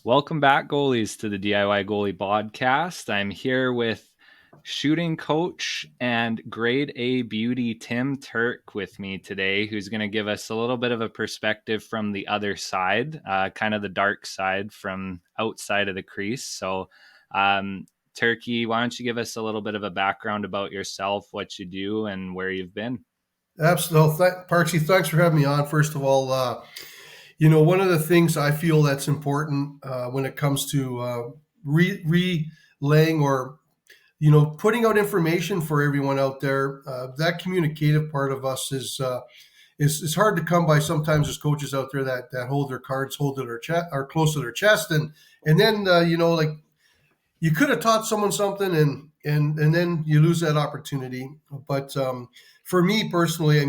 Welcome back, goalies, to the DIY Goalie Podcast. I'm here with shooting coach and grade A beauty Tim Turk with me today, who's going to give us a little bit of a perspective from the other side, kind of the dark side from outside of the crease. So, Turkey, why don't you give us a little bit of a background about yourself, what you do, and where you've been? Absolutely. Parksy, thanks for having me on. First of all, one of the things I feel that's important when it comes to relaying or, putting out information for everyone out there, that communicative part of us is hard to come by sometimes as coaches out there that hold their cards, hold to their chest or close to their chest. And then, like you could have taught someone something and then you lose that opportunity. But for me personally,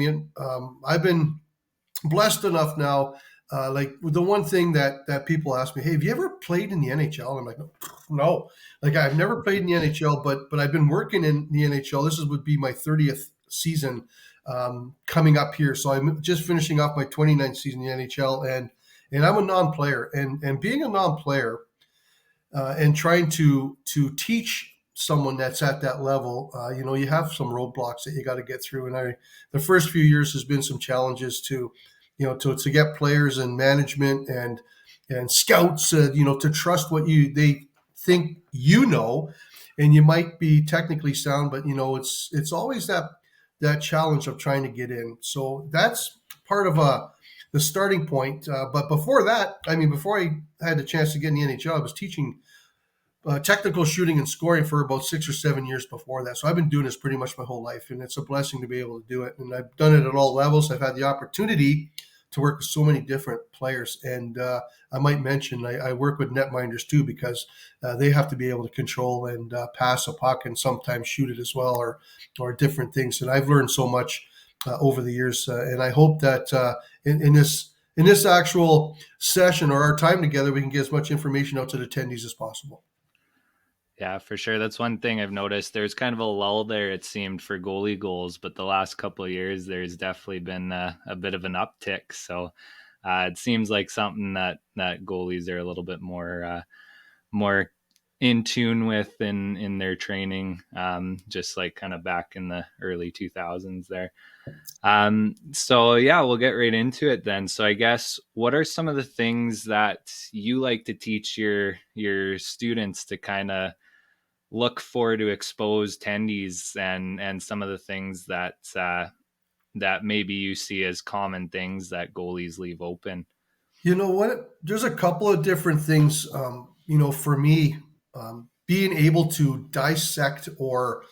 I've been blessed enough now. Like the one thing that people ask me, hey, have you ever played in the NHL? I'm like, no, like I've never played in the NHL, but I've been working in the NHL. Would be my 30th season coming up here. So I'm just finishing off my 29th season in the NHL, and I'm a non-player, and being a non-player and trying to teach someone that's at that level, you have some roadblocks that you got to get through. And the first few years has been some challenges to get players and management and scouts, to trust what they think, and you might be technically sound, but it's always that challenge of trying to get in. So that's part of the starting point. But before that, before I had the chance to get in the NHL, I was teaching technical shooting and scoring for about 6 or 7 years before that. So I've been doing this pretty much my whole life, and it's a blessing to be able to do it. And I've done it at all levels. I've had the opportunity to work with so many different players. And I might mention I work with netminders too, because they have to be able to control and pass a puck and sometimes shoot it as well, or different things. And I've learned so much over the years. And I hope that in this actual session or our time together, we can get as much information out to the attendees as possible. Yeah, for sure. That's one thing I've noticed. There's kind of a lull there, it seemed, for goalie goals, but the last couple of years, there's definitely been a bit of an uptick. So it seems like something that goalies are a little bit more in tune with in their training, just like kind of back in the early 2000s there. So yeah, we'll get right into it then. So I guess, what are some of the things that you like to teach your students to kind of look for to expose tendies, and some of the things that maybe you see as common things that goalies leave open? You know what? There's a couple of different things. For me, being able to dissect or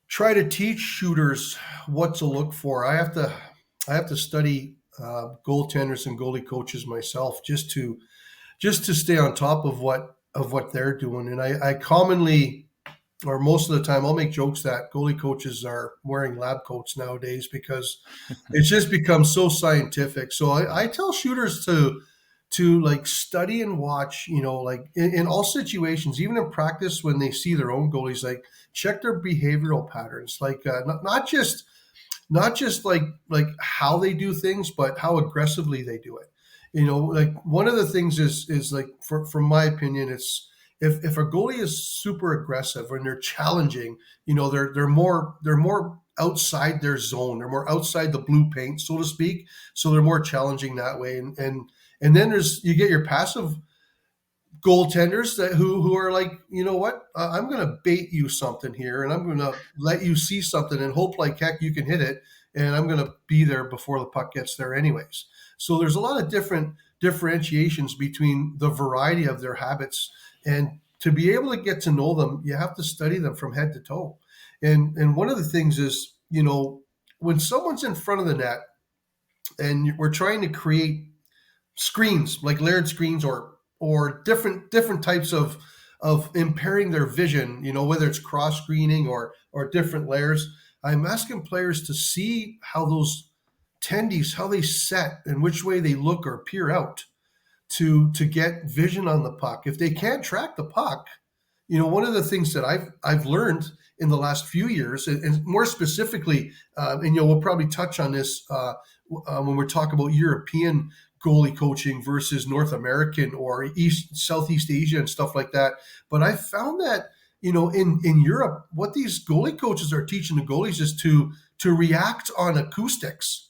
try to teach shooters what to look for. I have to study goaltenders and goalie coaches myself, just to stay on top of what they're doing. And I commonly, or most of the time, I'll make jokes that goalie coaches are wearing lab coats nowadays because it's just become so scientific. So I tell shooters to like study and watch, like in all situations, even in practice when they see their own goalies, like check their behavioral patterns, like not just like how they do things, but how aggressively they do it. Like one of the things is like from my opinion, it's if a goalie is super aggressive and they're challenging, they're more outside their zone. They're more outside the blue paint, so to speak. So they're more challenging that way. And then you get your passive goaltenders who are like, you know what, I'm going to bait you something here, and I'm going to let you see something and hope like heck you can hit it, and I'm going to be there before the puck gets there anyways. So there's a lot of different differentiations between the variety of their habits, and to be able to get to know them, you have to study them from head to toe. And one of the things is, when someone's in front of the net and we're trying to create screens, like layered screens, or different types of impairing their vision, whether it's cross screening or different layers. I'm asking players to see how those tendies, how they set and which way they look or peer out to get vision on the puck. If they can't track the puck, one of the things that I've learned in the last few years, and more specifically, and we'll probably touch on this when we're talking about European goalie coaching versus North American or East Southeast Asia and stuff like that. But I found that in Europe, what these goalie coaches are teaching the goalies is to react on acoustics.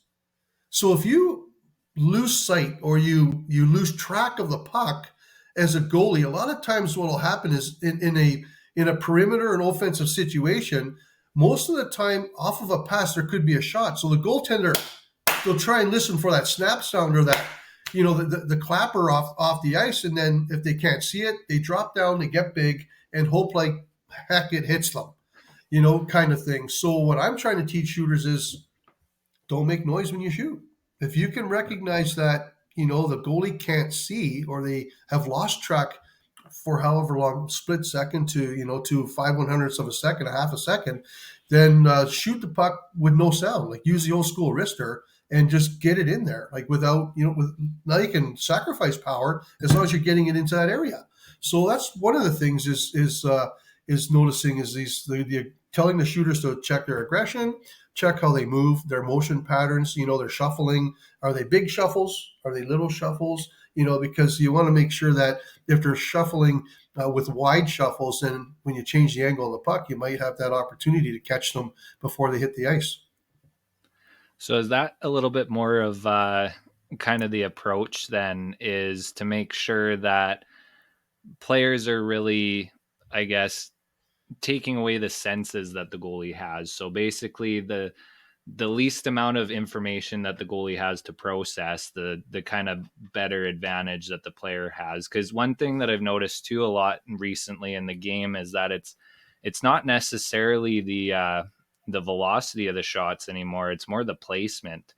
So if you lose sight or you lose track of the puck as a goalie, a lot of times what will happen is in a perimeter and offensive situation, most of the time off of a pass there could be a shot. So the goaltender, they'll try and listen for that snap sound or that the clapper off the ice, and then if they can't see it, they drop down, they get big, and hope like heck it hits them, kind of thing. So what I'm trying to teach shooters is don't make noise when you shoot. If you can recognize that, the goalie can't see or they have lost track for however long, split second to 5/100ths of a second, a half a second, then shoot the puck with no sound. Like use the old school wrister and just get it in there. Like without, now you can sacrifice power as long as you're getting it into that area. So that's one of the things is noticing is the telling the shooters to check their aggression, check how they move, their motion patterns, their shuffling. Are they big shuffles? Are they little shuffles? Because you want to make sure that if they're shuffling with wide shuffles, then when you change the angle of the puck, you might have that opportunity to catch them before they hit the ice. So is that a little bit more of kind of the approach then, is to make sure that players are really, I guess, taking away the senses that the goalie has. So basically the least amount of information that the goalie has to process, the kind of better advantage that the player has. Because one thing that I've noticed too a lot recently in the game is that it's not necessarily the velocity of the shots anymore. It's more the placement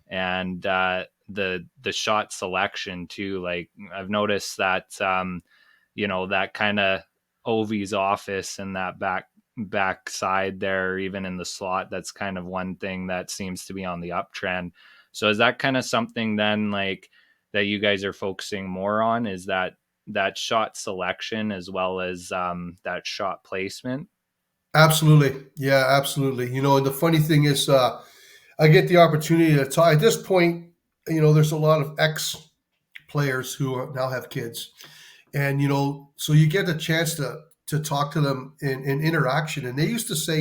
and the shot selection too. Like I've noticed that that kind of Ovi's office and that back side there, even in the slot, that's kind of one thing that seems to be on the uptrend. So is that kind of something then like that you guys are focusing more on, is that shot selection as well as that shot placement? Absolutely. Yeah, absolutely. And the funny thing is, I get the opportunity to talk. At this point, there's a lot of ex players who now have kids. And, so you get the chance to talk to them in interaction. And they used to say,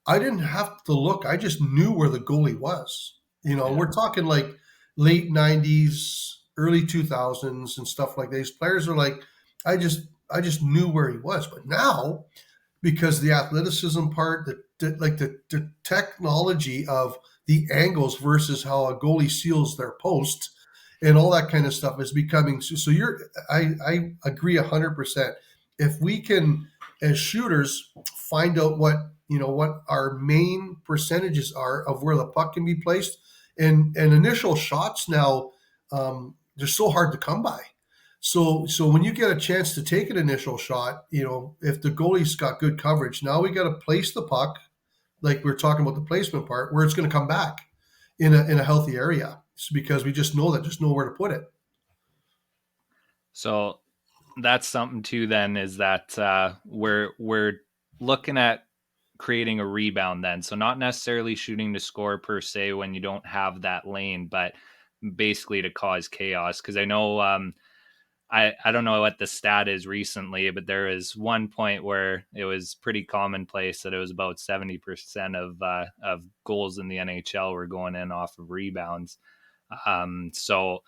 I didn't have to look. I just knew where the goalie was. Yeah. We're talking like late 90s, early 2000s and stuff like that. These players are like, I just knew where he was. But now, because the athleticism part, the technology of the angles versus how a goalie seals their post and all that kind of stuff is becoming so I agree 100%. If we can as shooters find out what our main percentages are of where the puck can be placed, and initial shots now, they're so hard to come by. So when you get a chance to take an initial shot, if the goalie's got good coverage, now we got to place the puck, like we're talking about the placement part, where it's going to come back in a healthy area. It's because we just know where to put it. So that's something too then, is that we're looking at creating a rebound then. So not necessarily shooting to score per se when you don't have that lane, but basically to cause chaos. Because I know I don't know what the stat is recently, but there was one point where it was pretty commonplace that it was about 70% of goals in the NHL were going in off of rebounds. So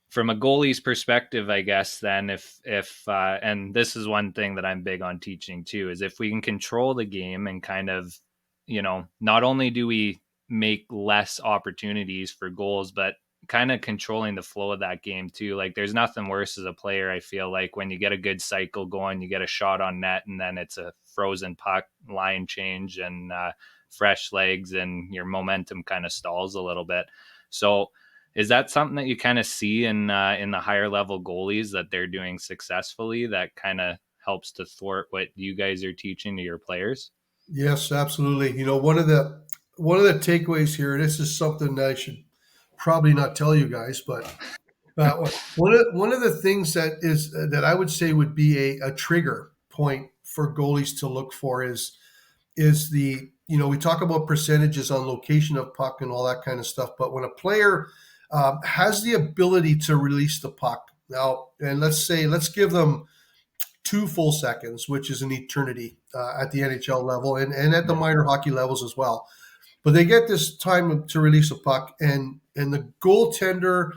from a goalie's perspective, I guess then if and this is one thing that I'm big on teaching too, is if we can control the game and kind of, not only do we make less opportunities for goals, but kind of controlling the flow of that game too. Like there's nothing worse as a player, I feel like, when you get a good cycle going, you get a shot on net and then it's a frozen puck, line change and fresh legs, and your momentum kind of stalls a little bit. So is that something that you kind of see in the higher level goalies that they're doing successfully, that kind of helps to thwart what you guys are teaching to your players? Yes, absolutely. One of the takeaways here, and this is something that I should probably not tell you guys, but one of the things that I would say would be a trigger point for goalies to look for is we talk about percentages on location of puck and all that kind of stuff, but when a player has the ability to release the puck. Now, and let's give them 2 full seconds, which is an eternity at the NHL level and at the Yeah. minor hockey levels as well. But they get this time to release a puck, and the goaltender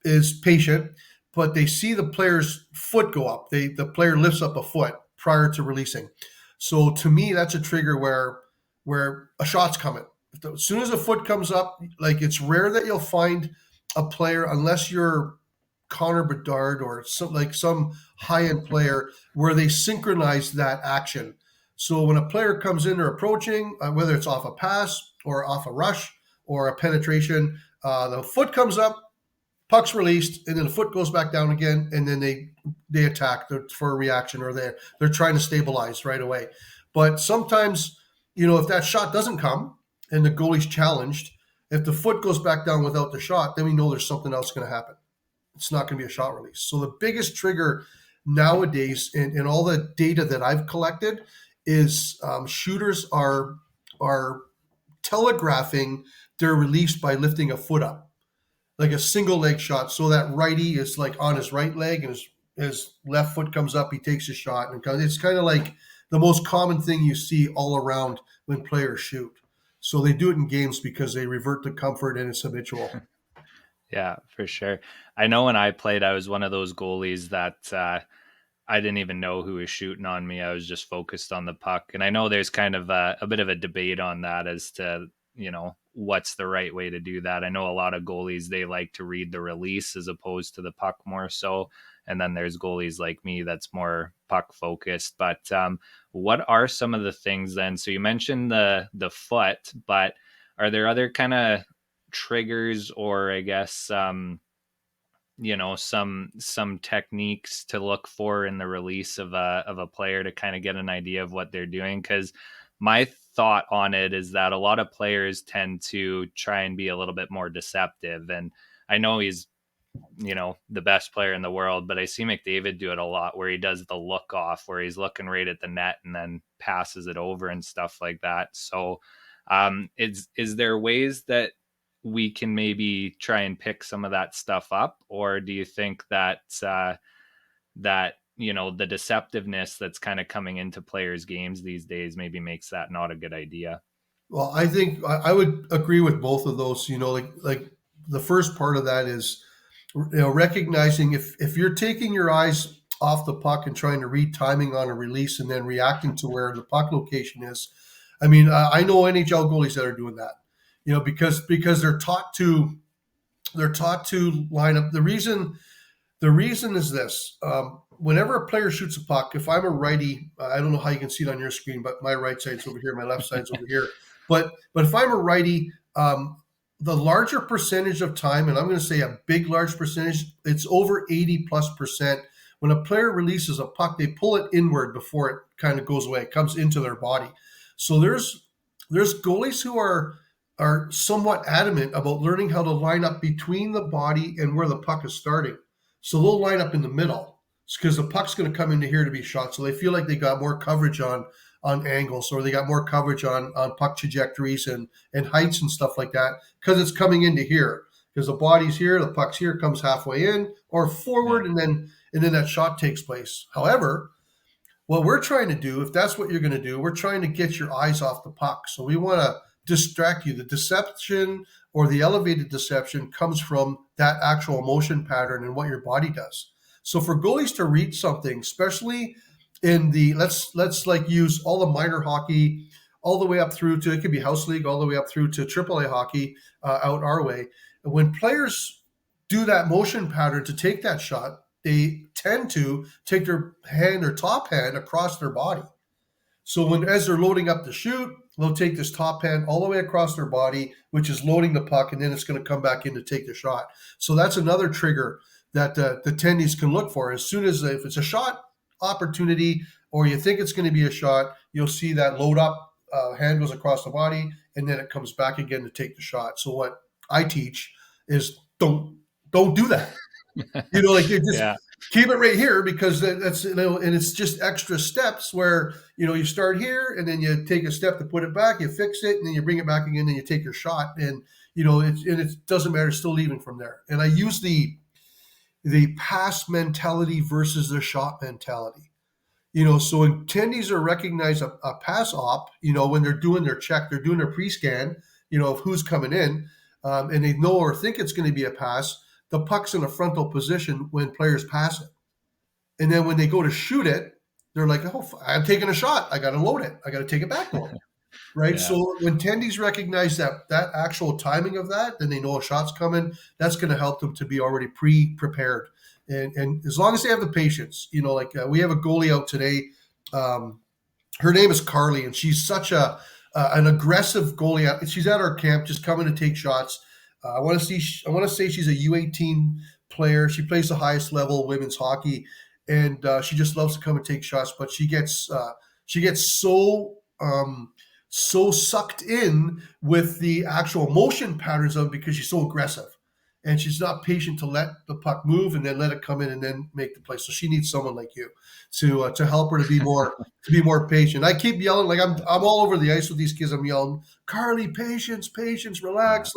is patient, but they see the player's foot go up. The player lifts up a foot prior to releasing. So to me, that's a trigger where a shot's coming. As soon as a foot comes up, like it's rare that you'll find a player, unless you're Connor Bedard or some high end player, where they synchronize that action. So when a player comes in or approaching, whether it's off a pass or off a rush or a penetration, the foot comes up, puck's released, and then the foot goes back down again, and then they attack for a reaction, or they're trying to stabilize right away. But sometimes, if that shot doesn't come and the goalie's challenged, if the foot goes back down without the shot, then we know there's something else going to happen. It's not going to be a shot release. So the biggest trigger nowadays, in all the data that I've collected, is shooters are telegraphing their release by lifting a foot up, like a single leg shot. So that righty is like on his right leg, and his left foot comes up. He takes a shot, and it's kind of like the most common thing you see all around when players shoot. So they do it in games because they revert to comfort and it's habitual. Yeah, for sure. I know when I played, I was one of those goalies that I didn't even know who was shooting on me. I was just focused on the puck. And I know there's kind of a bit of a debate on that as to, what's the right way to do that. I know a lot of goalies, they like to read the release as opposed to the puck more so. And then there's goalies like me that's more puck focused. But what are some of the things then? So you mentioned the foot, but are there other kind of triggers, or I guess some techniques to look for in the release of a player to kind of get an idea of what they're doing? Because my thought on it is that a lot of players tend to try and be a little bit more deceptive, and I know he's the best player in the world, but I see McDavid do it a lot, where he does the look off, where he's looking right at the net and then passes it over and stuff like that. So is there ways that we can maybe try and pick some of that stuff up, or do you think that the deceptiveness that's kind of coming into players' games these days maybe makes that not a good idea? Well, I think I would agree with both of those. Like the first part of that is, recognizing if you're taking your eyes off the puck and trying to read timing on a release and then reacting to where the puck location is. I mean, I know NHL goalies that are doing that. Because they're taught to line up. The reason is this: whenever a player shoots a puck, if I'm a righty, I don't know how you can see it on your screen, but my right side's over here, my left side's over here. But if I'm a righty, the larger percentage of time, and I'm going to say a big large percentage, it's over 80+%. When a player releases a puck, they pull it inward before it kind of goes away. It comes into their body. So there's goalies who are somewhat adamant about learning how to line up between the body and where the puck is starting. So they'll line up in the middle because the puck's going to come into here to be shot. So they feel like they got more coverage on angles, or they got more coverage on puck trajectories and heights and stuff like that, because it's coming into here. Because the body's here, the puck's here, comes halfway in or forward, Yeah. and then that shot takes place. However, what we're trying to do, if that's what you're going to do, we're trying to get your eyes off the puck. So we want to distract you. The deception or the elevated deception comes from that actual motion pattern and what your body does. So for goalies to read something, especially in the let's like use all the minor hockey all the way up through to, it could be house league, all the way up through to AAA hockey out our way. When players do that motion pattern to take that shot, they tend to take their top hand across their body. So as they're loading up to shoot, they'll take this top hand all the way across their body, which is loading the puck, and then it's going to come back in to take the shot. So that's another trigger that the attendees can look for. As soon as, if it's a shot opportunity or you think it's going to be a shot, you'll see that load up, hand goes across the body, and then it comes back again to take the shot. So what I teach is don't do that. Like you just Yeah. keep it right here, because that's, and it's just extra steps where, you start here and then you take a step to put it back, you fix it, and then you bring it back again and you take your shot. And, and it doesn't matter, still leaving from there. And I use the pass mentality versus the shot mentality. So when attendees are recognized a pass op, when they're doing their check, they're doing their pre-scan, of who's coming in, and they know or think it's going to be a pass, the puck's in a frontal position when players pass it. And then when they go to shoot it, they're like, oh, I'm taking a shot. I got to load it. I got to take it back though. Right. Yeah. So when attendees recognize that actual timing of that, then they know a shot's coming. That's going to help them to be already prepared. And as long as they have the patience, we have a goalie out today. Her name is Carly, and she's such an aggressive goalie. She's at our camp, just coming to take shots. I want to say she's a U18 player. She plays the highest level women's hockey, and she just loves to come and take shots. But she gets so sucked in with the actual motion patterns of it because she's so aggressive. And she's not patient to let the puck move and then let it come in and then make the play. So she needs someone like you to help her to be more patient. I keep yelling, like I'm all over the ice with these kids. I'm yelling, Carly, patience, patience, Yeah. relax.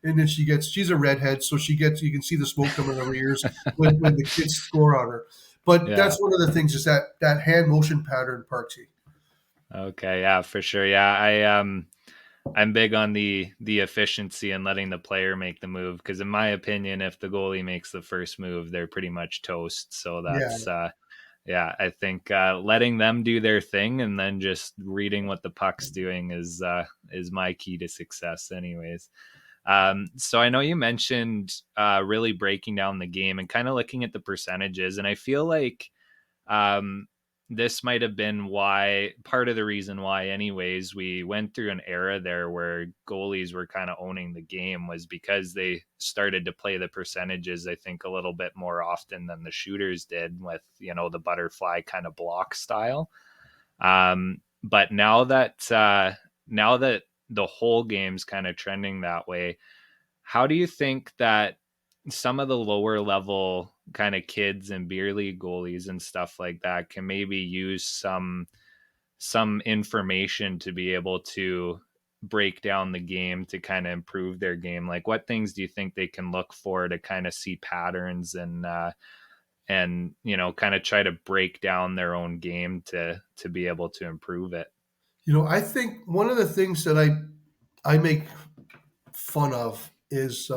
And then she's a redhead, so you can see the smoke coming out of her ears when the kids score on her. But Yeah. that's one of the things is that hand motion pattern, Parksy. Okay. Yeah, for sure. Yeah. I'm big on the efficiency and letting the player make the move because in my opinion, if the goalie makes the first move, they're pretty much toast. So Yeah. that's yeah, I think letting them do their thing and then just reading what the puck's doing is my key to success, anyways. So I know you mentioned really breaking down the game and kind of looking at the percentages, and I feel like um, this might have been why part of the reason why, anyways, we went through an era there where goalies were kind of owning the game was because they started to play the percentages, I think, a little bit more often than the shooters did with, the butterfly kind of block style. But now that the whole game's kind of trending that way, how do you think that some of the lower level kind of kids and beer league goalies and stuff like that can maybe use some information to be able to break down the game to kind of improve their game? Like, what things do you think they can look for to kind of see patterns and kind of try to break down their own game to be able to improve it? I think one of the things that I make fun of is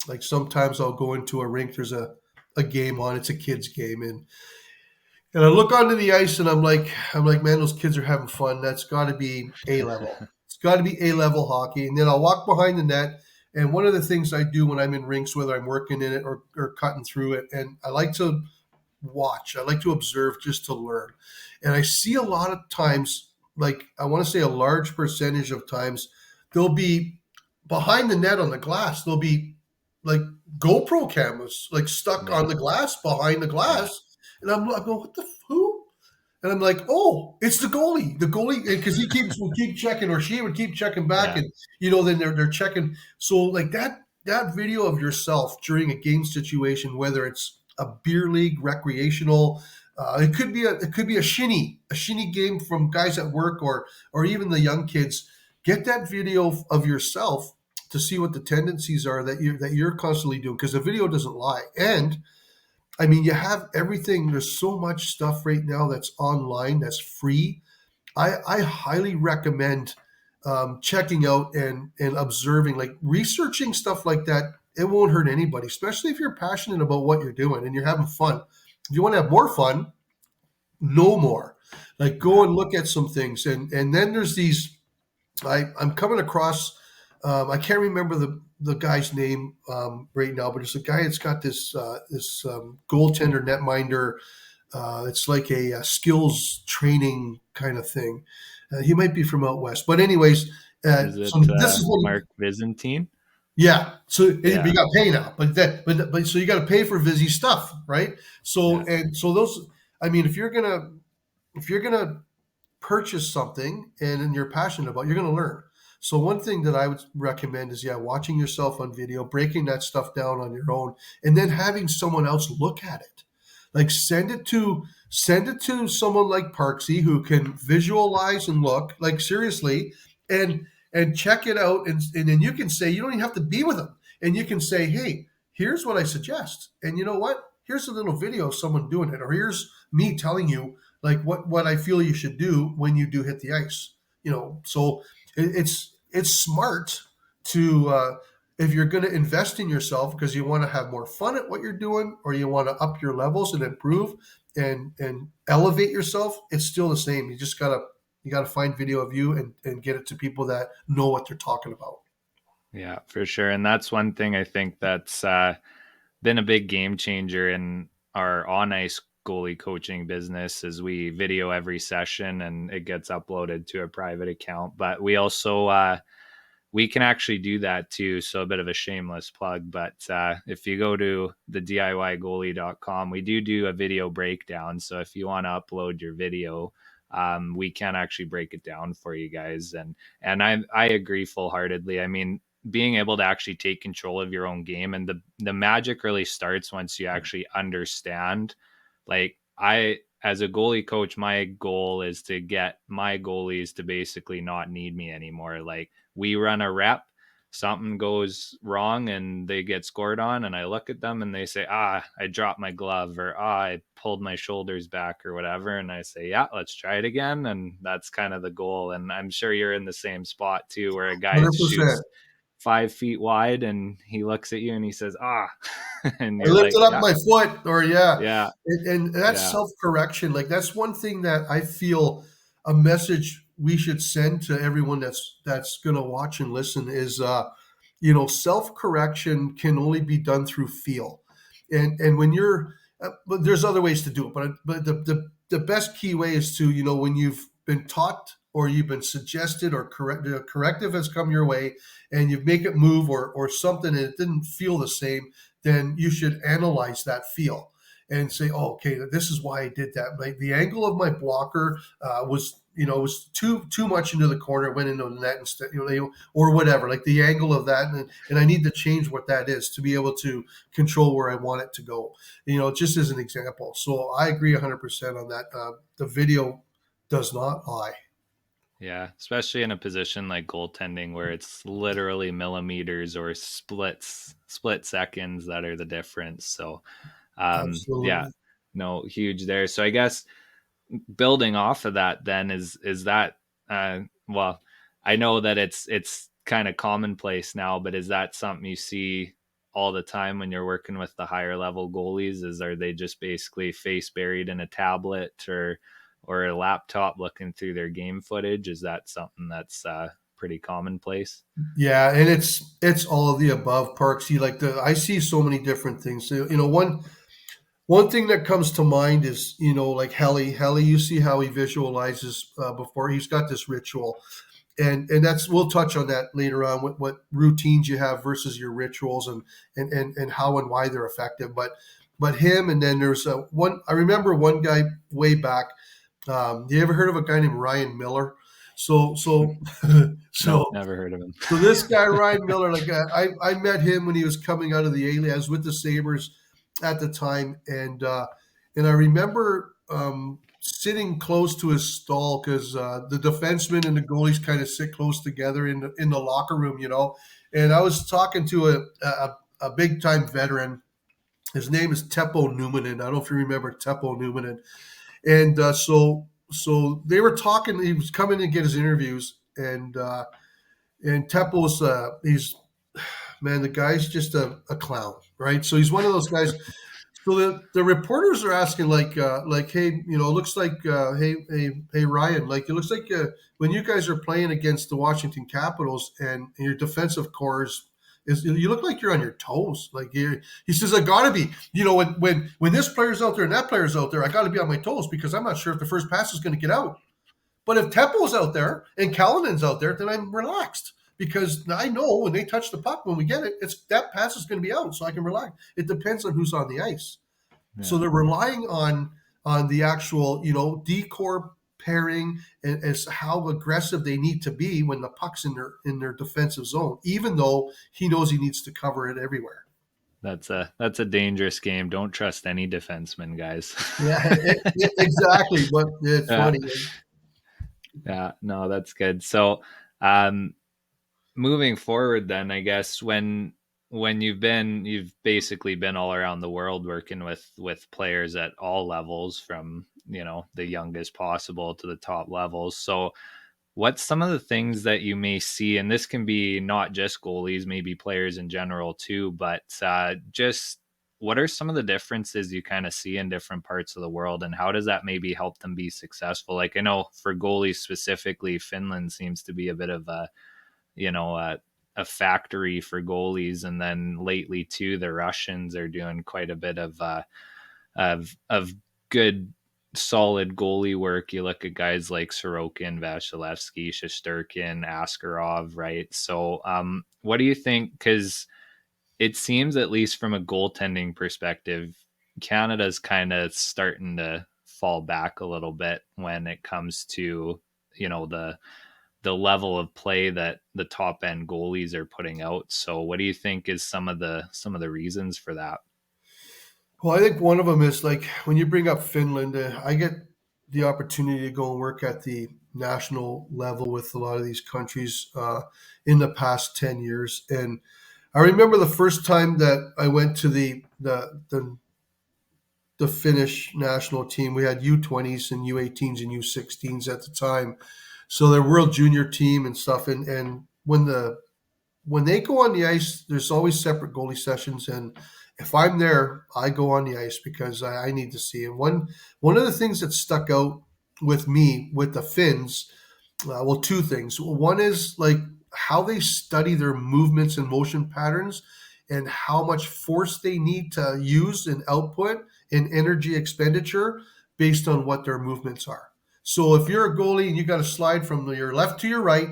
like sometimes I'll go into a rink. There's a game on. It's a kids game, and I look onto the ice and I'm like, man, those kids are having fun. That's got to be A level. It's got to be A level hockey. And then I'll walk behind the net. And one of the things I do when I'm in rinks, whether I'm working in it or cutting through it, and I like to watch. I like to observe just to learn. And I see a lot of times, like I want to say a large percentage of times, they'll be behind the net on the glass. There'll be like GoPro cameras like stuck on Yeah. the glass behind the Yeah. glass. And I'm like, what the who? And I'm like, oh, it's the goalie. The goalie, because would keep checking, or she would keep checking back, Yeah. and then they're checking. So like that video of yourself during a game situation, whether it's a beer league, recreational, it could be a shinny game from guys at work, or even the young kids. Get that video of yourself to see what the tendencies are that you're constantly doing, because the video doesn't lie. And I mean, you have everything. There's so much stuff right now that's online that's free. I highly recommend checking out and observing, like researching stuff like that. It won't hurt anybody, especially if you're passionate about what you're doing and you're having fun. If you want to have more fun, know more. Like go Yeah. and look at some things, and then there's these. I'm coming across. I can't remember the guy's name right now, but it's a guy that's got this goaltender netminder. It's like a skills training kind of thing. He might be from out west, but anyways, Is so it this is what. Mark Byzantine? Yeah, so you Yeah. got to pay now, but so you got to pay for Vizzy stuff, right? So Yeah. and so those. I mean, if you're gonna purchase something and then you're passionate about, you're going to learn. So one thing that I would recommend is, yeah, watching yourself on video, breaking that stuff down on your own, and then having someone else look at it. Like send it to someone like Parksy who can visualize and look, like seriously, and and check it out. And then you can say, you don't even have to be with them. And you can say, hey, here's what I suggest. And you know what? Here's a little video of someone doing it. Or here's me telling you like what I feel you should do when you do hit the ice. So it's smart to if you're going to invest in yourself because you want to have more fun at what you're doing or you want to up your levels and improve and elevate yourself. It's still the same. You gotta find video of you and get it to people that know what they're talking about. Yeah, for sure. And that's one thing I think that's been a big game changer in our on ice goalie coaching business is we video every session and it gets uploaded to a private account. But we also we can actually do that too. So a bit of a shameless plug, but if you go to the DIYgoalie.com, we do a video breakdown. So if you want to upload your video, we can actually break it down for you guys. And I agree full heartedly. I mean, being able to actually take control of your own game and the magic really starts once you actually understand. Like I, as a goalie coach, my goal is to get my goalies to basically not need me anymore. Like we run a rep, something goes wrong and they get scored on, and I look at them and they say, I dropped my glove, or I pulled my shoulders back, or whatever. And I say, yeah, let's try it again. And that's kind of the goal. And I'm sure you're in the same spot too, where a guy 100%. shoots 5 feet wide and he looks at you and he says, and I you're like, lifted up yeah, my foot, or yeah, yeah, and that's yeah, self correction. Like that's one thing that I feel a message we should send to everyone that's going to watch and listen is, self correction can only be done through feel, and when you're, but there's other ways to do it, but the best key way is to when you've been taught or you've been suggested or corrective has come your way and you make it move or something and it didn't feel the same, then you should analyze that feel and say, oh, okay, this is why I did that. Like the angle of my blocker was too much into the corner, it went into the net instead, or whatever, like the angle of that, and I need to change what that is to be able to control where I want it to go. Just as an example. So I agree 100% on that. The video does not lie. yeah. Especially in a position like goaltending where it's literally millimeters or split seconds that are the difference. So, yeah, Absolutely. no, huge there. So I guess building off of that then is that well, I know that it's kind of commonplace now, but is that something you see all the time when you're working with the higher level goalies? Are they just basically face buried in a tablet or a laptop looking through their game footage? Is that something that's pretty commonplace? Yeah, and it's all of the above, Parks. I see so many different things. So, one thing that comes to mind is, like Helly, you see how he visualizes before he's got this ritual. And that's, we'll touch on that later on, what routines you have versus your rituals and how and why they're effective. But him, and then there's one, I remember one guy way back. You ever heard of a guy named Ryan Miller? So Nope, so never heard of him. so this guy Ryan Miller, like I met him when he was coming out of the A. I was with the Sabres at the time, and I remember sitting close to his stall because the defensemen and the goalies kind of sit close together in the locker room, And I was talking to a big time veteran. His name is Teppo Numanen. I don't know if you remember Teppo Numanen. And so they were talking. He was coming to get his interviews, and Teppo's he's man, the guy's just a clown, right? So he's one of those guys. So the reporters are asking hey, it looks like hey Ryan, like it looks like when you guys are playing against the Washington Capitals and your defensive core is you look like you're on your toes. He says, I gotta be, when this player's out there and that player's out there, I gotta be on my toes because I'm not sure if the first pass is going to get out. But if Teppo's out there and Callanan's out there, then I'm relaxed because I know when they touch the puck, when we get it, it's that pass is going to be out, so I can relax. It depends on who's on the ice. So Yeah. they're relying on the actual, decor pairing and as how aggressive they need to be when the puck's in their defensive zone, even though he knows he needs to cover it everywhere. That's a dangerous game. Don't trust any defenseman, guys. Yeah, exactly. But it's Yeah. funny. Yeah, no, that's good. So, um, moving forward, then I guess when you've basically been all around the world working with players at all levels, from the youngest possible to the top levels. So what's some of the things that you may see, and this can be not just goalies, maybe players in general too, but just what are some of the differences you kind of see in different parts of the world, and how does that maybe help them be successful? Like, I know for goalies specifically, Finland seems to be a bit of a factory for goalies, and then lately too, the Russians are doing quite a bit of good solid goalie work. You look at guys like Sorokin, Vasilevsky, Shesterkin, Askarov, right? So, what do you think? Because it seems, at least from a goaltending perspective, Canada's kind of starting to fall back a little bit when it comes to the level of play that the top end goalies are putting out. So, what do you think is some of the reasons for that? Well, I think one of them is like when you bring up Finland, I get the opportunity to go and work at the national level with a lot of these countries in the past 10 years. And I remember the first time that I went to the Finnish national team. We had U20s and U18s and U16s at the time. So their world junior team and stuff. And when they go on the ice, there's always separate goalie sessions. And if I'm there, I go on the ice because I need to see. And one of the things that stuck out with me with the Finns, well, two things. One is like how they study their movements and motion patterns and how much force they need to use and output and energy expenditure based on what their movements are. So if you're a goalie and you got to slide from your left to your right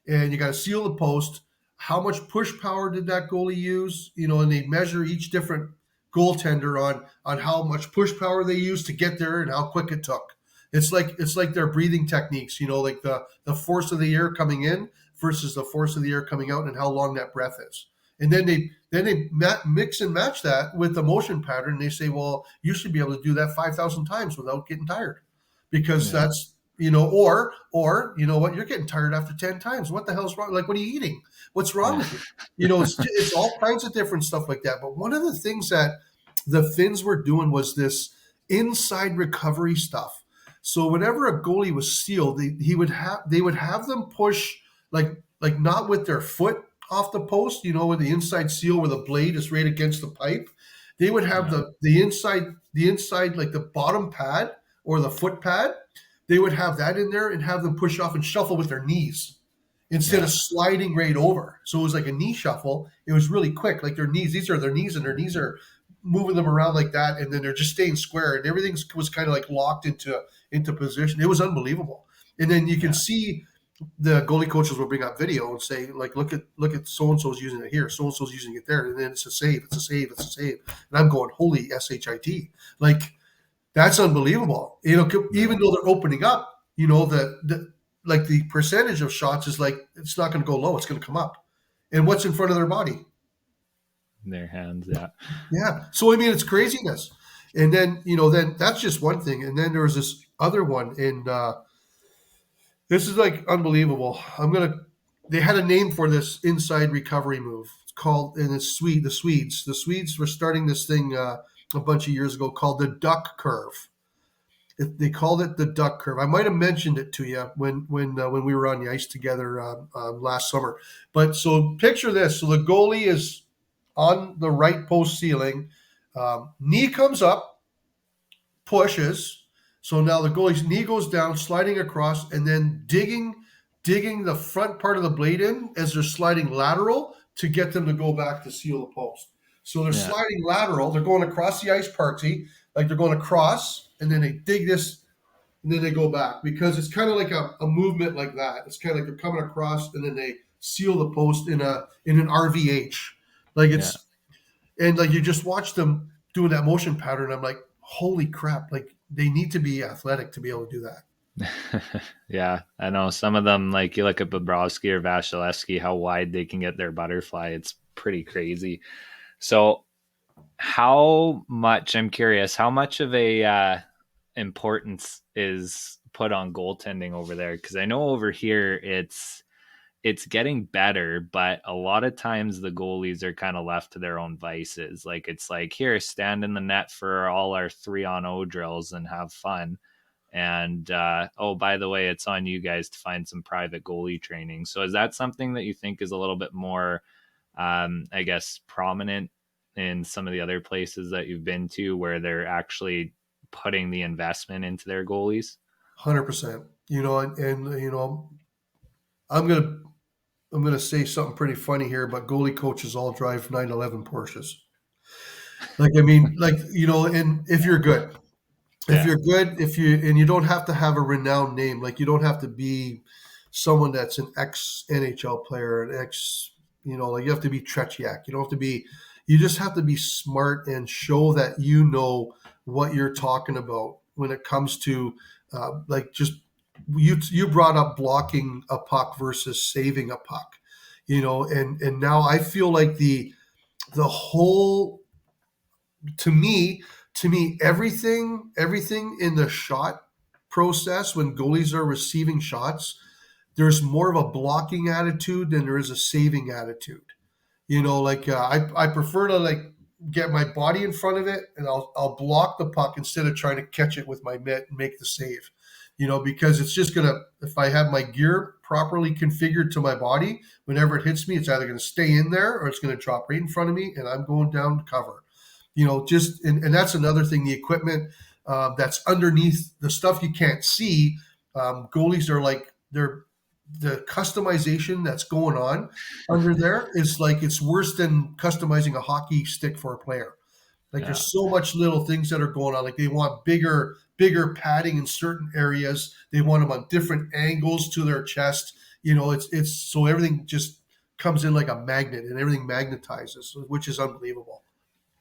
and you got to seal the post, how much push power did that goalie use? And they measure each different goaltender on how much push power they used to get there and how quick it took. It's like their breathing techniques, like the force of the air coming in versus the force of the air coming out and how long that breath is. And then they mix and match that with the motion pattern. And they say, well, you should be able to do that 5,000 times without getting tired, because Yeah. that's or you know what, you're getting tired after 10 times. What the hell's wrong? Like, what are you eating? What's wrong Yeah. with you? It's all kinds of different stuff like that. But one of the things that the Finns were doing was this inside recovery stuff. So whenever a goalie was sealed, they would have them push like not with their foot off the post, with the inside seal where the blade is right against the pipe. They would have Yeah. the inside like the bottom pad or the foot pad. They would have that in there and have them push off and shuffle with their knees instead of Yeah. sliding right over. So it was like a knee shuffle. It was really quick, like their knees. These are their knees, and their knees are moving them around like that, and then they're just staying square, and everything was kind of like locked into position. It was unbelievable. And then you can Yeah. see the goalie coaches will bring up video and say, like, look at so and so's using it here, so and so's using it there, and then it's a save, it's a save, it's a save. And I'm going, holy shit, like that's unbelievable. Yeah. Even though they're opening up, the like the percentage of shots is like it's not going to go low; it's going to come up. And what's in front of their body? Their hands. Yeah. Yeah. So I mean, it's craziness. And then then that's just one thing. And then there was this other one, and this is like unbelievable. They had a name for this inside recovery move. It's called, and it's Swede. The Swedes were starting this thing a bunch of years ago called the duck curve. They called it the duck curve. I might have mentioned it to you when we were on the ice together last summer. But so picture this: so the goalie is on the right post ceiling, knee comes up, pushes. So now the goalie's knee goes down, sliding across, and then digging the front part of the blade in as they're sliding lateral to get them to go back to seal the post. So they're Yeah. sliding lateral. They're going across the ice, Parksy, like they're going across, and then they dig this, and then they go back because it's kind of like a movement like that. It's kind of like they're coming across, and then they seal the post in an RVH, like Yeah. it's and like you just watch them doing that motion pattern. I'm like, holy crap! Like they need to be athletic to be able to do that. Yeah, I know some of them, like you look at Bobrovsky or Vasilevsky, how wide they can get their butterfly. It's pretty crazy. So, how much, I'm curious, how much of a importance is put on goaltending over there? Because I know over here it's getting better, but a lot of times the goalies are kind of left to their own vices. Like it's like, here, stand in the net for all our 3-on-0 drills and have fun. And oh, by the way, it's on you guys to find some private goalie training. So is that something that you think is a little bit more, I guess, prominent in some of the other places that you've been to where they're actually putting the investment into their goalies? 100%. And I'm gonna I'm gonna say something pretty funny here, but goalie coaches all drive 911 Porsches. Like I mean, like and if you're good, Yeah. if you don't have to have a renowned name, like you don't have to be someone that's an ex NHL player, an ex, like you have to be Tretiak. You don't have to be. You just have to be smart and show that you know what you're talking about when it comes to like just you brought up blocking a puck versus saving a puck, and now I feel like the whole to me everything in the shot process when goalies are receiving shots, there's more of a blocking attitude than there is a saving attitude. Like I prefer to like get my body in front of it and I'll block the puck instead of trying to catch it with my mitt and make the save. Because it's just gonna, if I have my gear properly configured to my body, whenever it hits me, it's either gonna stay in there or it's gonna drop right in front of me and I'm going down to cover. Just and that's another thing. The equipment that's underneath the stuff you can't see. Goalies are like the customization that's going on under there is like it's worse than customizing a hockey stick for a player. Like Yeah. there's so much little things that are going on. Like they want bigger padding in certain areas. They want them on different angles to their chest. It's so everything just comes in like a magnet and everything magnetizes, which is unbelievable.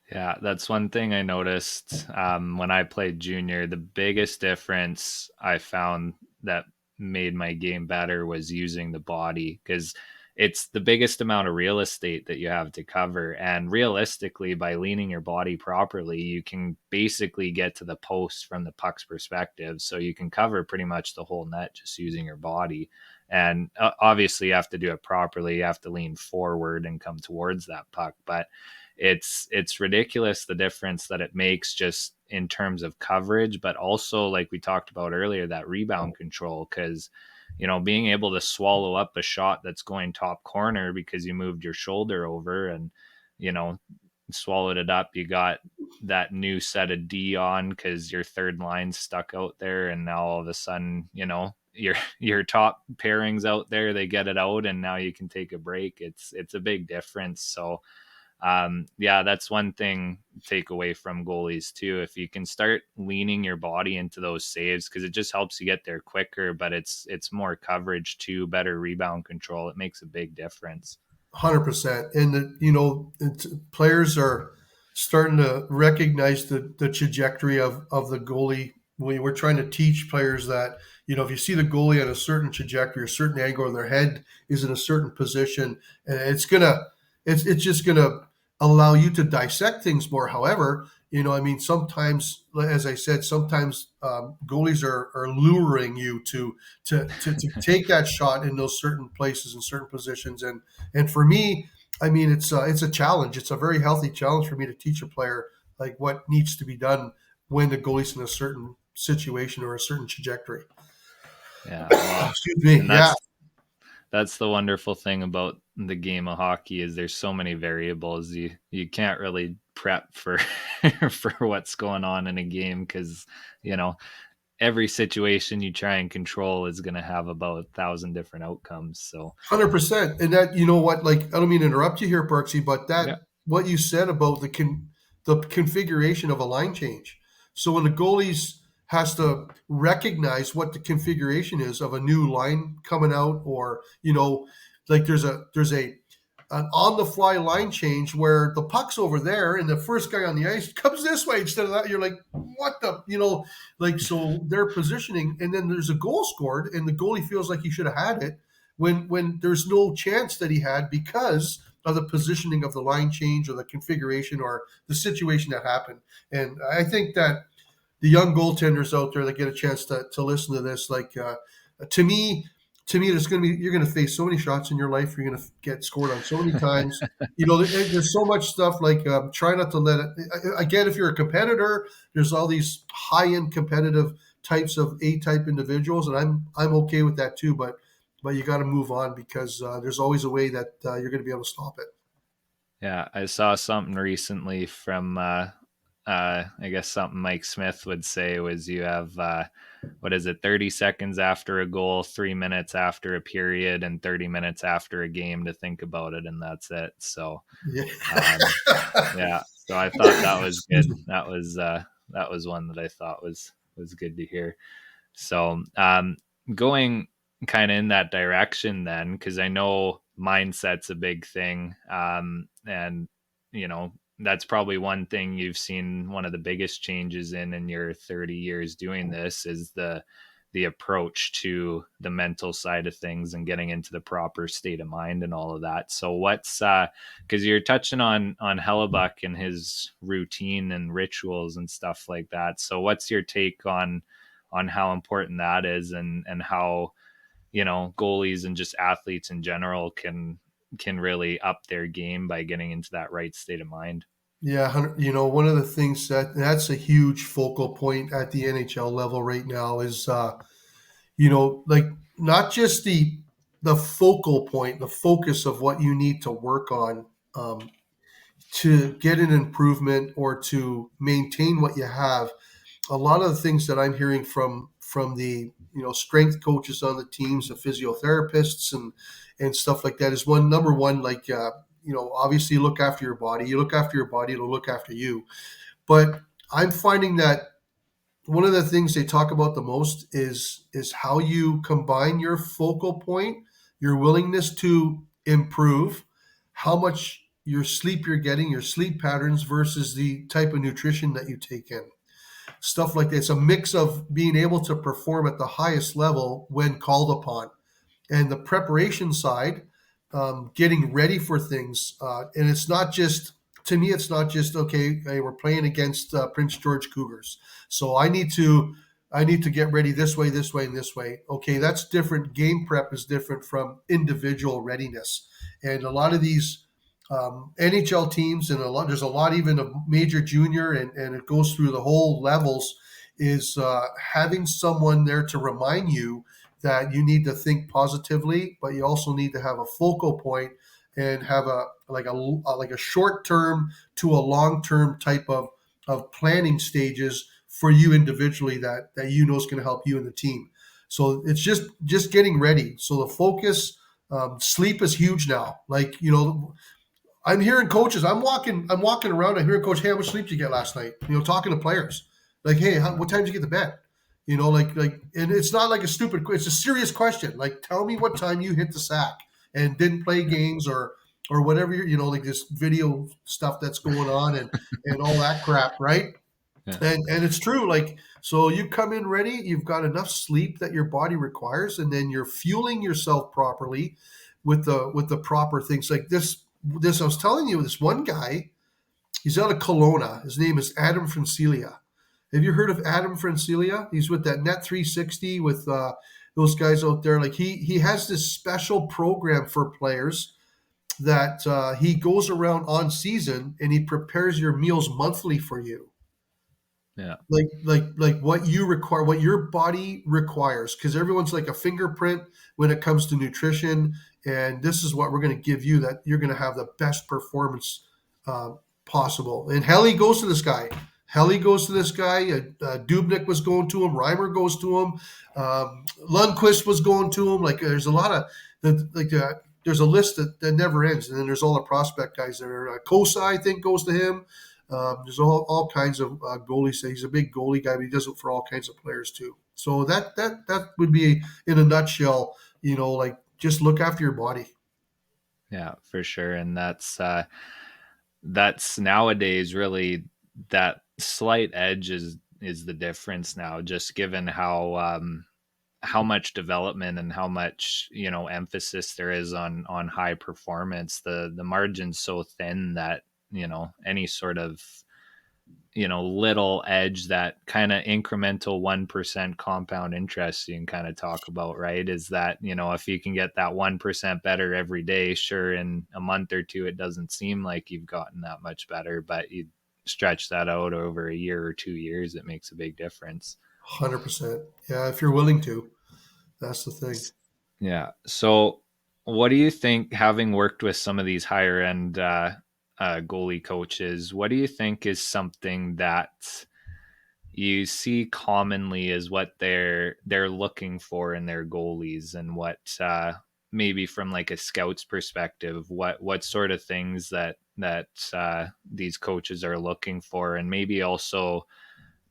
Yeah, that's one thing I noticed when I played junior. The biggest difference I found that made my game better was using the body because it's the biggest amount of real estate that you have to cover. And realistically, by leaning your body properly, you can basically get to the post from the puck's perspective. So you can cover pretty much the whole net just using your body. And obviously, you have to do it properly. You have to lean forward and come towards that puck. But it's ridiculous the difference that it makes just in terms of coverage, but also like we talked about earlier, that rebound control. Because being able to swallow up a shot that's going top corner because you moved your shoulder over and you know swallowed it up, you got that new set of D on because your third line's stuck out there, and now all of a sudden your top pairings out there, they get it out, and now you can take a break. It's a big difference. So yeah, that's one thing take away from goalies too. If you can start leaning your body into those saves, because it just helps you get there quicker, but it's more coverage too, better rebound control. It makes a big difference. 100%. And players are starting to recognize the trajectory of the goalie. We're trying to teach players that, if you see the goalie on a certain trajectory, a certain angle, and their head is in a certain position, and it's just gonna allow you to dissect things more. However, I mean, sometimes, as I said, sometimes goalies are luring you to take that shot in those certain places and certain positions. And for me, I mean, it's a challenge. It's a very healthy challenge for me to teach a player like what needs to be done when the goalie's in a certain situation or a certain trajectory. Yeah, well, Excuse me. and Yeah, that's the wonderful thing about the game of hockey is there's so many variables. You can't really prep for for what's going on in a game because you know every situation you try and control is going to have about 1,000 different outcomes. So 100%. And that, what, like, I don't mean to interrupt you here, Parksy, but yeah, that, what you said about the configuration of a line change. So when the goalies has to recognize what the configuration is of a new line coming out, or, like there's a an on the fly line change where the puck's over there and the first guy on the ice comes this way instead of that. You're like, what the, like, so they're positioning, and then there's a goal scored and the goalie feels like he should have had it when there's no chance that he had because of the positioning of the line change or the configuration or the situation that happened. And I think that the young goaltenders out there that get a chance to listen to this, like, to me, to me, you're going to face so many shots in your life. You're going to get scored on so many times. There's so much stuff like try not to let it. Again, if you're a competitor, there's all these high end competitive types of A type individuals, and I'm okay with that too. But you got to move on because there's always a way that you're going to be able to stop it. Yeah, I saw something recently from I guess something Mike Smith would say was you have what is it, 30 seconds after a goal, 3 minutes after a period, and 30 minutes after a game to think about it, and that's it. So Yeah. um, yeah, so I thought that was Excuse good. me. That was one that I thought was good to hear. So, going kind of in that direction then, because I know mindset's a big thing. And, that's probably one thing you've seen one of the biggest changes in your 30 years doing this is the approach to the mental side of things and getting into the proper state of mind and all of that. So what's because you're touching on Hellebuck and his routine and rituals and stuff like that. So what's your take on how important that is and how goalies and just athletes in general can really up their game by getting into that right state of mind? Yeah, one of the things that's a huge focal point at the NHL level right now is like not just the focal point, the focus of what you need to work on um, to get an improvement or to maintain what you have. A lot of the things that I'm hearing from the strength coaches on the teams, the physiotherapists, and stuff like that is number one, like obviously look after your body. You look after your body, it'll look after you. But I'm finding that one of the things they talk about the most is how you combine your focal point, your willingness to improve, how much your sleep you're getting, your sleep patterns versus the type of nutrition that you take in. Stuff like that. It's a mix of being able to perform at the highest level when called upon, and the preparation side, getting ready for things. And it's not just, to me, it's not just, okay, hey, we're playing against Prince George Cougars. So I need to get ready this way, this way, and this way. Okay, that's different. Game prep is different from individual readiness. And a lot of these NHL teams, and there's a lot even of major junior, and it goes through the whole levels, is having someone there to remind you that you need to think positively, but you also need to have a focal point and have a short term to a long term type of planning stages for you individually that is going to help you and the team. So it's just getting ready. So the focus, sleep is huge now. Like I'm hearing coaches. I'm walking around. I'm hearing coach, hey, how much sleep did you get last night? Talking to players, like, hey, what time did you get to bed? And it's not like a stupid. It's a serious question. Like, tell me what time you hit the sack and didn't play Yeah. games or whatever. Like this video stuff that's going on and all that crap, right? Yeah. And it's true. Like, so you come in ready. You've got enough sleep that your body requires, and then you're fueling yourself properly with the proper things. Like this I was telling you, this one guy, he's out of Kelowna. His name is Adam Francilia. Have you heard of Adam Francilia? He's with that Net 360 with those guys out there. Like he has this special program for players that he goes around on season and he prepares your meals monthly for you. Yeah. Like what you require, what your body requires, because everyone's like a fingerprint when it comes to nutrition, and this is what we're going to give you that you're going to have the best performance uh, possible. And Helly goes to this guy. Helly goes to this guy. Dubnik was going to him. Reimer goes to him. Lundqvist was going to him. Like there's a lot of there's a list that never ends, and then there's all the prospect guys there. Kosa, I think, goes to him. There's all kinds of goalies. He's a big goalie guy, but he does it for all kinds of players too. So that would be in a nutshell. Like just look after your body. Yeah, for sure. And that's nowadays really that slight edge is the difference now, just given how much development and how much emphasis there is on high performance. The margin's so thin that any sort of little edge, that kind of incremental 1% compound interest you can kind of talk about, right? Is that, if you can get that 1% better every day, sure, in a month or two, it doesn't seem like you've gotten that much better, but you stretch that out over a year or 2 years, it makes a big difference. 100%. Yeah, if you're willing to, that's the thing. Yeah. So, what do you think, having worked with some of these higher end goalie coaches, what do you think is something that you see commonly is what they're looking for in their goalies, and what maybe from like a scout's perspective, what sort of things that these coaches are looking for, and maybe also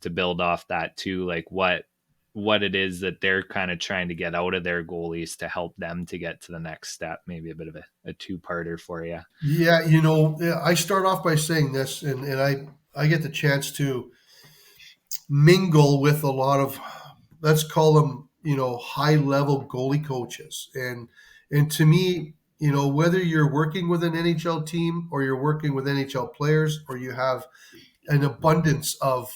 to build off that too, like what it is that they're kind of trying to get out of their goalies to help them to get to the next step. Maybe a bit of a two-parter for you. Yeah, I start off by saying this, and I get the chance to mingle with a lot of, let's call them, high level goalie coaches. And to me, whether you're working with an NHL team or you're working with NHL players, or you have an abundance of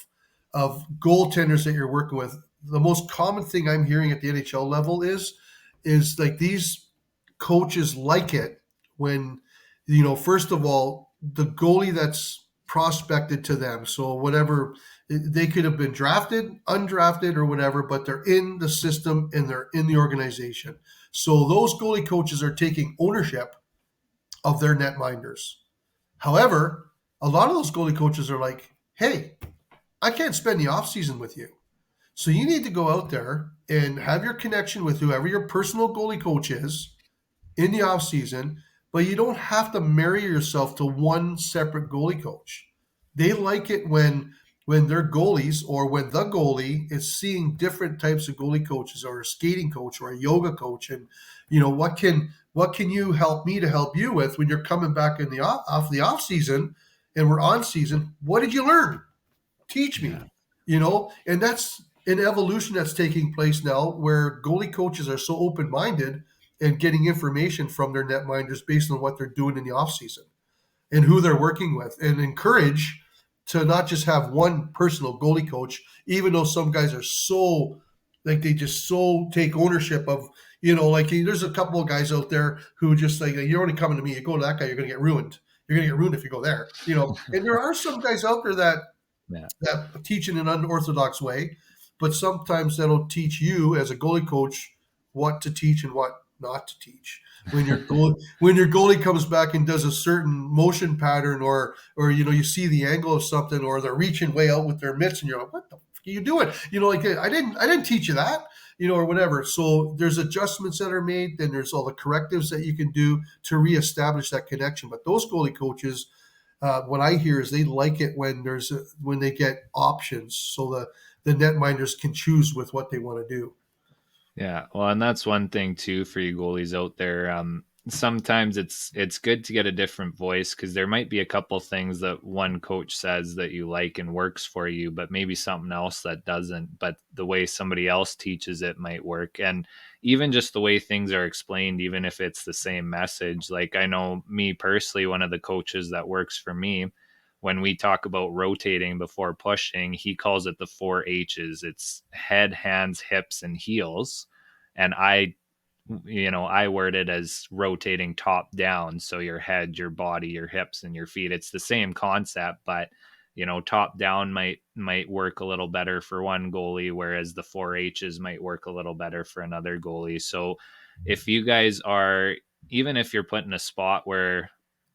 goaltenders that you're working with, the most common thing I'm hearing at the NHL level is like these coaches like it when, first of all, the goalie that's prospected to them, so whatever, they could have been drafted, undrafted, or whatever, but they're in the system and they're in the organization. So those goalie coaches are taking ownership of their netminders. However, a lot of those goalie coaches are like, hey, I can't spend the off season with you. So you need to go out there and have your connection with whoever your personal goalie coach is in the off season, but you don't have to marry yourself to one separate goalie coach. They like it when their goalies, or when the goalie is seeing different types of goalie coaches, or a skating coach or a yoga coach, and what can you help me to help you with when you're coming back in the off season and we're on season? What did you learn? Teach Yeah. me. And that's an evolution that's taking place now, where goalie coaches are so open minded and getting information from their netminders based on what they're doing in the off season and who they're working with, and encourage to not just have one personal goalie coach, even though some guys are so, like, they just so take ownership of, like, there's a couple of guys out there who just like, you're only coming to me, you go to that guy, you're going to get ruined. You're going to get ruined if you go there, and there are some guys out there Yeah. that teach in an unorthodox way, but sometimes that'll teach you as a goalie coach what to teach and what not to teach. When your goalie comes back and does a certain motion pattern, or you see the angle of something, or they're reaching way out with their mitts, and you're like, what the fuck are you doing? Like, I didn't teach you that, or whatever. So there's adjustments that are made, then there's all the correctives that you can do to reestablish that connection. But those goalie coaches, what I hear is they like it when they get options, so the netminders can choose with what they want to do. Yeah, well, and that's one thing too for you goalies out there. Sometimes it's good to get a different voice, because there might be a couple things that one coach says that you like and works for you, but maybe something else that doesn't. But the way somebody else teaches it might work, and even just the way things are explained, even if it's the same message. Like, I know me personally, one of the coaches that works for me, when we talk about rotating before pushing, he calls it the 4 H's. It's head, hands, hips, and heels. And I word it as rotating top down. So your head, your body, your hips, and your feet. It's the same concept, but top down might work a little better for one goalie, whereas the 4 H's might work a little better for another goalie. So if you guys are, even if you're put in a spot where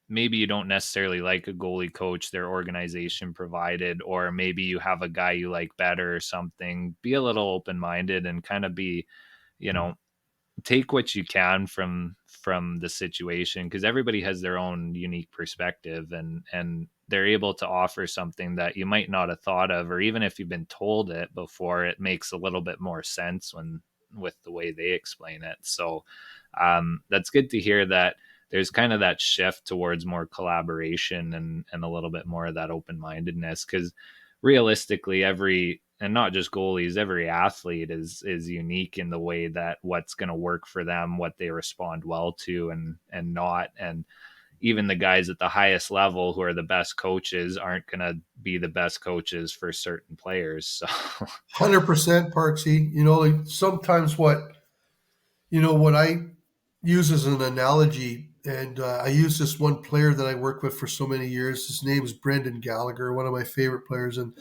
maybe you don't necessarily like a goalie coach their organization provided, or maybe you have a guy you like better or something, be a little open minded and kind of be, you know, take what you can from the situation, because everybody has their own unique perspective, and they're able to offer something that you might not have thought of, or even if you've been told it before, it makes a little bit more sense when with the way they explain it. So that's good to hear that there's kind of that shift towards more collaboration, and a little bit more of that open-mindedness, because realistically, every, and not just goalies, every athlete is unique in the way that what's going to work for them, what they respond well to, and not. And even the guys at the highest level who are the best coaches aren't going to be the best coaches for certain players. So 100% Parksy. Like sometimes what I use as an analogy, and I use this one player that I worked with for so many years. His name is Brendan Gallagher, one of my favorite players. And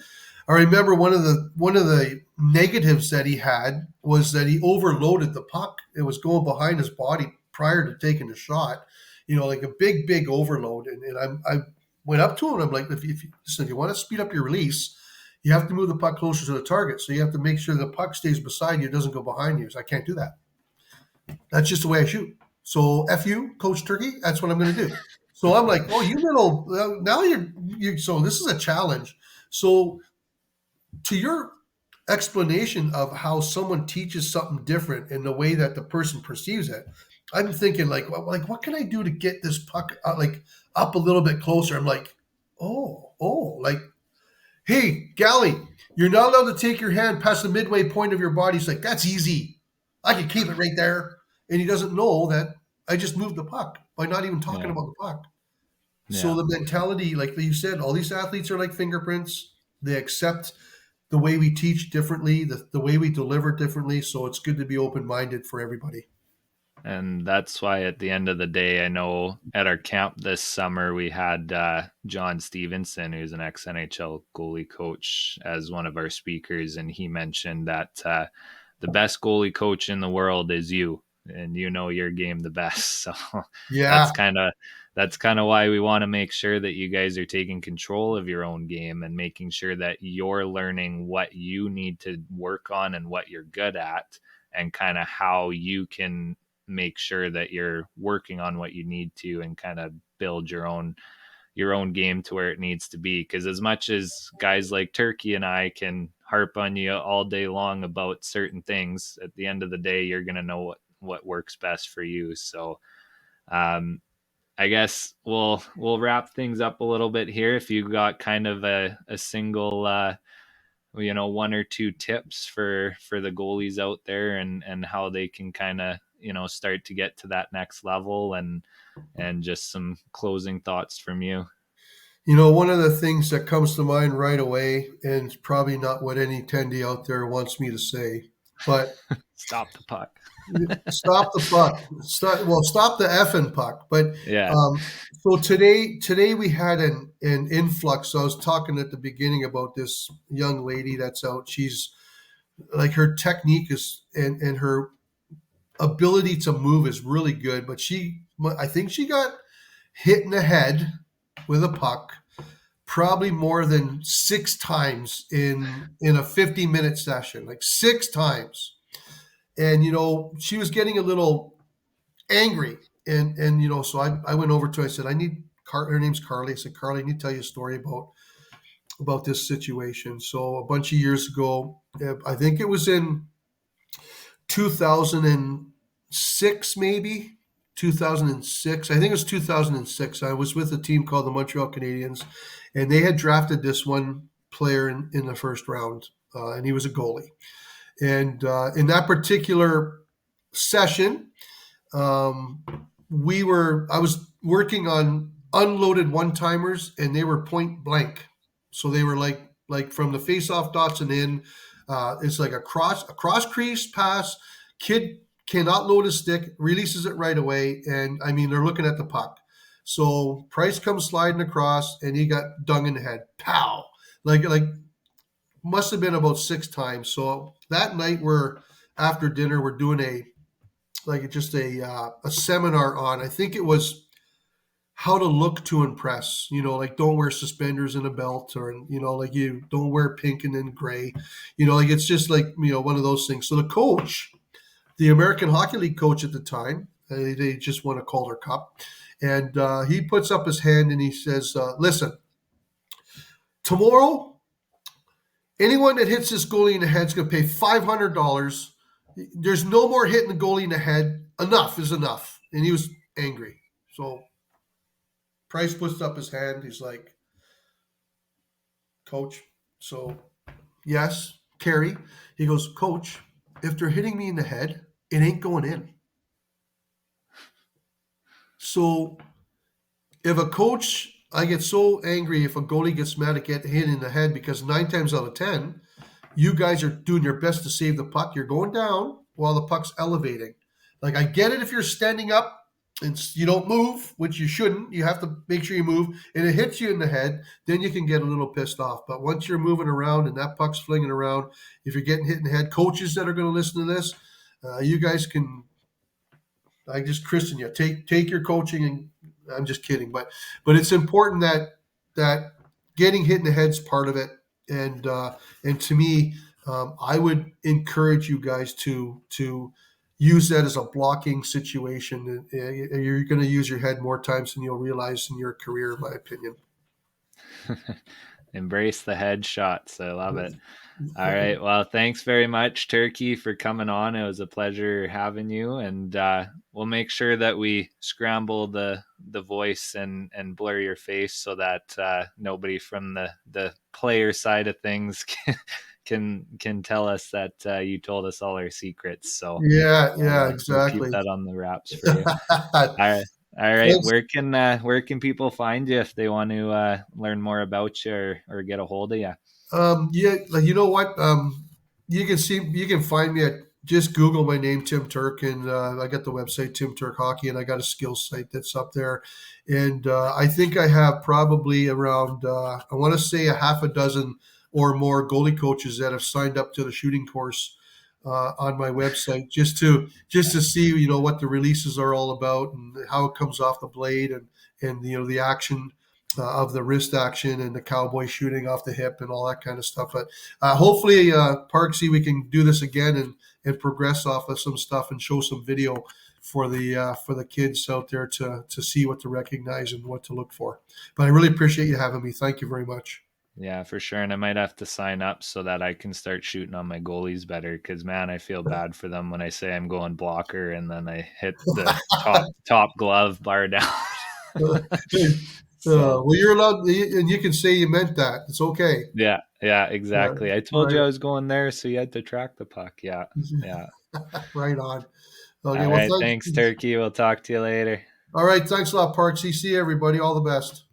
I remember one of the negatives that he had was that he overloaded the puck. It was going behind his body prior to taking the shot. Like a big overload. And I went up to him. And I'm like, if you want to speed up your release, you have to move the puck closer to the target. So you have to make sure the puck stays beside you, doesn't go behind you. So I can't do that. That's just the way I shoot. So F you, Coach Turkey. That's what I'm going to do. So I'm like, oh, you little. Now you. So this is a challenge. So to your explanation of how someone teaches something different in the way that the person perceives it, I'm thinking like what can I do to get this puck like up a little bit closer? I'm like, like, hey, Gally, you're not allowed to take your hand past the midway point of your body. He's like, that's easy. I can keep it right there. And he doesn't know that I just moved the puck by not even talking yeah, about the puck. So yeah. the mentality, like you said, all these athletes are like fingerprints. They accept the way we teach differently, the way we deliver differently. So it's good to be open minded for everybody. And that's why at the end of the day, I know at our camp this summer, we had John Stevenson, who's an ex NHL goalie coach, as one of our speakers. And he mentioned that the best goalie coach in the world is you, and you know your game the best. So Yeah. that's kind of that's kind of why we want to make sure that you guys are taking control of your own game and making sure that you're learning what you need to work on and what you're good at, and kind of how you can make sure that you're working on what you need to and kind of build your own game to where it needs to be. Because as much as guys like Turkey and I can harp on you all day long about certain things, at the end of the day, you're going to know what works best for you. So um, I guess we'll wrap things up a little bit here. If you got kind of a single one or two tips for the goalies out there, and how they can kind of start to get to that next level, and just some closing thoughts from you. One of the things that comes to mind right away, and it's probably not what any attendee out there wants me to say, but Stop the puck. stop the puck. Stop the effing puck. But Yeah. um, so today we had an influx. I was talking at the beginning about this young lady that's out. She's like her technique is and her ability to move is really good, but I think she got hit in the head with a puck probably more than 6 times in a 50-minute session, like 6 times. And she was getting a little angry, and so I went over to her. I said, her name's Carly. I said, Carly, I need to tell you a story about this situation. So a bunch of years ago, I think it was in 2006, maybe 2006. I think it was 2006. I was with a team called the Montreal Canadiens, and they had drafted this one player in the first round, and he was a goalie. And in that particular session, um, I was working on unloaded one timers, and they were point blank. So they were like from the face off dots and in. It's like a cross crease pass. Kid cannot load his stick, releases it right away, and I mean they're looking at the puck. So Price comes sliding across, and he got dung in the head. Pow! Like must have been about 6 times. So that night we're after dinner, we're doing a seminar on, I think it was how to look to impress. Like don't wear suspenders and a belt, or like you don't wear pink and then gray. Like it's just like one of those things. So the coach, the American Hockey League coach at the time, they just won a Calder Cup, and he puts up his hand and he says, "Listen, tomorrow, anyone that hits this goalie in the head is going to pay $500. There's no more hitting the goalie in the head. Enough is enough." And he was angry. So Price puts up his hand. He's like, "Coach, so yes, Kerry." He goes, "Coach, if they're hitting me in the head, it ain't going in." So if a coach, I get so angry if a goalie gets mad at get hit in the head because 9 times out of 10, you guys are doing your best to save the puck. You're going down while the puck's elevating. Like I get it if you're standing up and you don't move, which you shouldn't. You have to make sure you move, and it hits you in the head. Then you can get a little pissed off. But once you're moving around and that puck's flinging around, if you're getting hit in the head, coaches that are going to listen to this, you guys can. I just christen you. Take your coaching, and I'm just kidding, but it's important that getting hit in the head's part of it, and to me, I would encourage you guys to use that as a blocking situation. You're going to use your head more times than you'll realize in your career, in my opinion. Embrace the headshots. I love it. All right. Well, thanks very much, Turkey, for coming on. It was a pleasure having you, and we'll make sure that we scramble the voice and blur your face so that nobody from the player side of things can tell us that you told us all our secrets. So Yeah, yeah, we'll keep exactly. that on the wraps for you. All right. All right. Thanks. Where can people find you if they want to learn more about you or get a hold of you? Yeah, like, you know what? You can find me at just Google my name, Tim Turk, and I got the website Tim Turk Hockey, and I got a skills site that's up there, and I think I have probably around I want to say a half a dozen or more goalie coaches that have signed up to the shooting course on my website just to see what the releases are all about and how it comes off the blade and the action of the wrist action and the cowboy shooting off the hip and all that kind of stuff. But hopefully, Parksy, we can do this again and progress off of some stuff and show some video for the kids out there to see what to recognize and what to look for. But I really appreciate you having me. Thank you very much. Yeah, for sure. And I might have to sign up so that I can start shooting on my goalies better. Because man, I feel bad for them when I say I'm going blocker and then I hit the top glove bar down. So Well, you're allowed, and you can say you meant that. It's okay. yeah, Yeah, exactly. I told you right, I was going there, so you had to track the puck. Yeah, yeah. right on. Okay, All well, right. Thanks, thanks. Turkey. We'll talk to you later. All right, thanks a lot, Parksy. See you, everybody. All the best.